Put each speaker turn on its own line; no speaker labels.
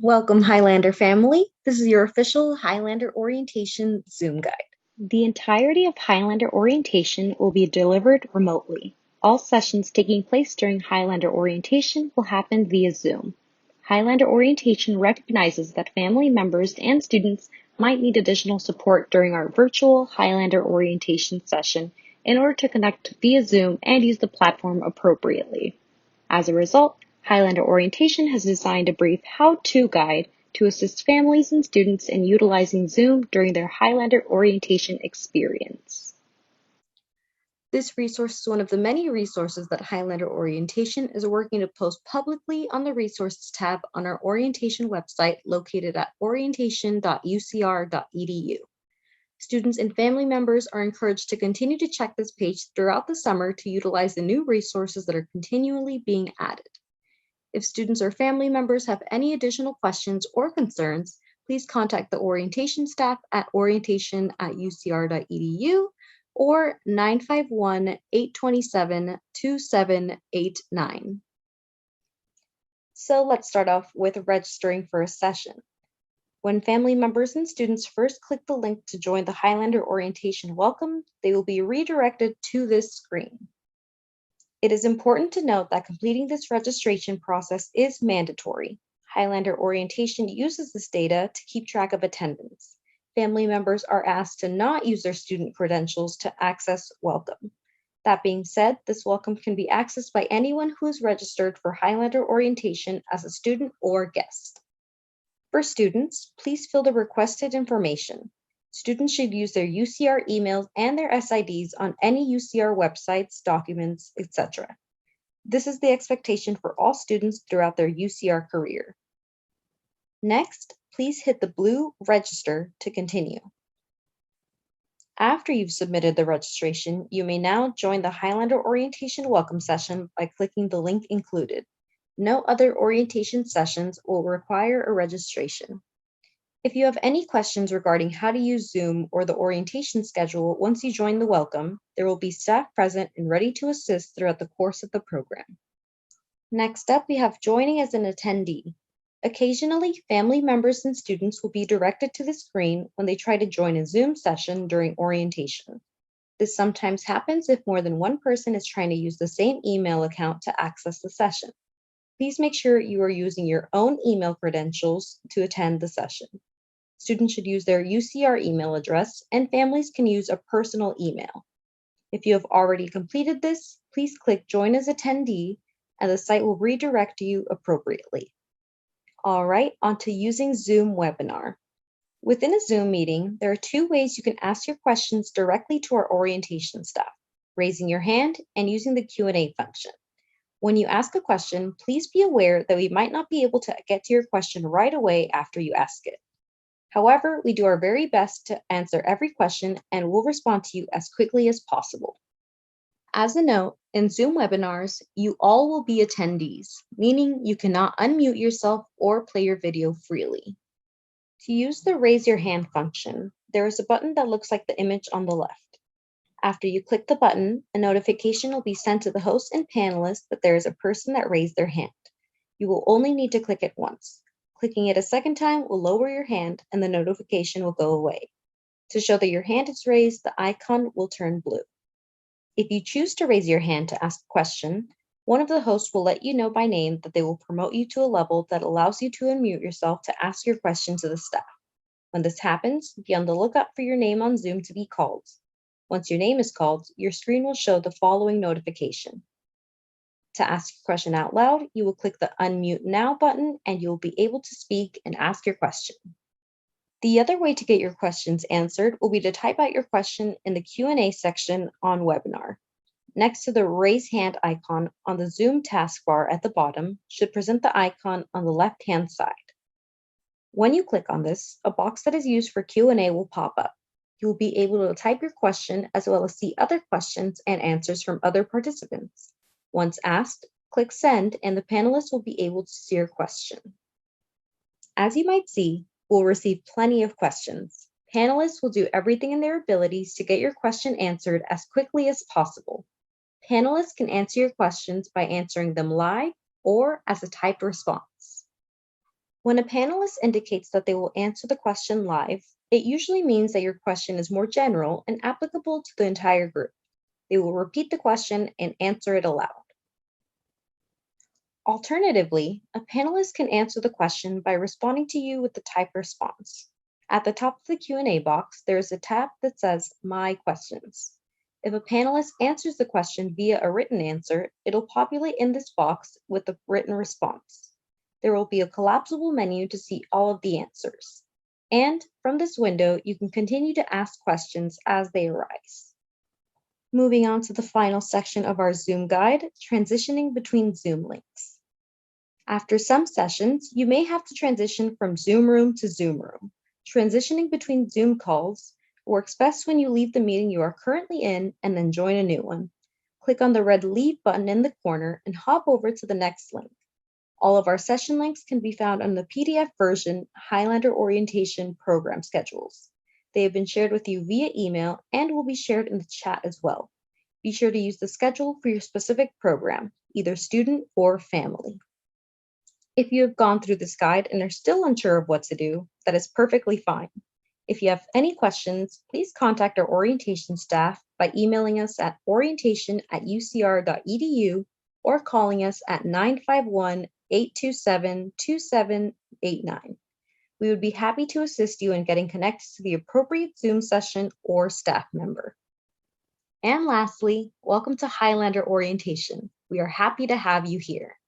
Welcome, Highlander family. This is your official Highlander Orientation Zoom guide.
The entirety of Highlander Orientation will be delivered remotely. All sessions taking place during Highlander Orientation will happen via Zoom. Highlander Orientation recognizes that family members and students might need additional support during our virtual Highlander Orientation session in order to connect via Zoom and use the platform appropriately. As a result, Highlander Orientation has designed a brief how-to guide to assist families and students in utilizing Zoom during their Highlander Orientation experience.
This resource is one of the many resources that Highlander Orientation is working to post publicly on the Resources tab on our orientation website located at orientation.ucr.edu. Students and family members are encouraged to continue to check this page throughout the summer to utilize the new resources that are continually being added. If students or family members have any additional questions or concerns, please contact the orientation staff at orientation@ucr.edu or 951-827-2789. So let's start off with registering for a session. When family members and students first click the link to join the Highlander Orientation Welcome, they will be redirected to this screen. It is important to note that completing this registration process is mandatory. Highlander Orientation uses this data to keep track of attendance. Family members are asked to not use their student credentials to access Welcome. That being said, this Welcome can be accessed by anyone who is registered for Highlander Orientation as a student or guest. For students, please fill the requested information. Students should use their UCR emails and their SIDs on any UCR websites, documents, etc. This is the expectation for all students throughout their UCR career. Next, please hit the blue Register to continue. After you've submitted the registration, you may now join the Highlander Orientation Welcome session by clicking the link included. No other orientation sessions will require a registration. If you have any questions regarding how to use Zoom or the orientation schedule once you join the Welcome, there will be staff present and ready to assist throughout the course of the program. Next up, we have joining as an attendee. Occasionally, family members and students will be directed to the screen when they try to join a Zoom session during orientation. This sometimes happens if more than one person is trying to use the same email account to access the session. Please make sure you are using your own email credentials to attend the session. Students should use their UCR email address, and families can use a personal email. If you have already completed this, please click Join as Attendee, and the site will redirect you appropriately. All right, on to using Zoom webinar. Within a Zoom meeting, there are two ways you can ask your questions directly to our orientation staff: raising your hand and using the Q&A function. When you ask a question, please be aware that we might not be able to get to your question right away after you ask it. However, we do our very best to answer every question and will respond to you as quickly as possible. As a note, in Zoom webinars, you all will be attendees, meaning you cannot unmute yourself or play your video freely. To use the raise your hand function, there is a button that looks like the image on the left. After you click the button, a notification will be sent to the host and panelists that there is a person that raised their hand. You will only need to click it once. Clicking it a second time will lower your hand and the notification will go away. To show that your hand is raised, the icon will turn blue. If you choose to raise your hand to ask a question, one of the hosts will let you know by name that they will promote you to a level that allows you to unmute yourself to ask your question to the staff. When this happens, be on the lookout for your name on Zoom to be called. Once your name is called, your screen will show the following notification. To ask a question out loud, you will click the Unmute Now button and you will be able to speak and ask your question. The other way to get your questions answered will be to type out your question in the Q&A section on webinar. Next to the raise hand icon on the Zoom taskbar at the bottom should present the icon on the left-hand side. When you click on this, a box that is used for Q&A will pop up. You will be able to type your question as well as see other questions and answers from other participants. Once asked, click Send and the panelists will be able to see your question. As you might see, we'll receive plenty of questions. Panelists will do everything in their abilities to get your question answered as quickly as possible. Panelists can answer your questions by answering them live or as a typed response. When a panelist indicates that they will answer the question live, it usually means that your question is more general and applicable to the entire group. They will repeat the question and answer it aloud. Alternatively, a panelist can answer the question by responding to you with the typed response. At the top of the Q&A box, there is a tab that says My Questions. If a panelist answers the question via a written answer, it'll populate in this box with the written response. There will be a collapsible menu to see all of the answers. And from this window, you can continue to ask questions as they arise. Moving on to the final section of our Zoom guide, transitioning between Zoom links. After some sessions, you may have to transition from Zoom room to Zoom room. Transitioning between Zoom calls works best when you leave the meeting you are currently in and then join a new one. Click on the red Leave button in the corner and hop over to the next link. All of our session links can be found on the PDF version Highlander Orientation program schedules. They have been shared with you via email and will be shared in the chat as well. Be sure to use the schedule for your specific program, either student or family. If you have gone through this guide and are still unsure of what to do, that is perfectly fine. If you have any questions, please contact our orientation staff by emailing us at orientation@ucr.edu or calling us at 951-827-2789. We would be happy to assist you in getting connected to the appropriate Zoom session or staff member. And lastly, welcome to Highlander Orientation. We are happy to have you here.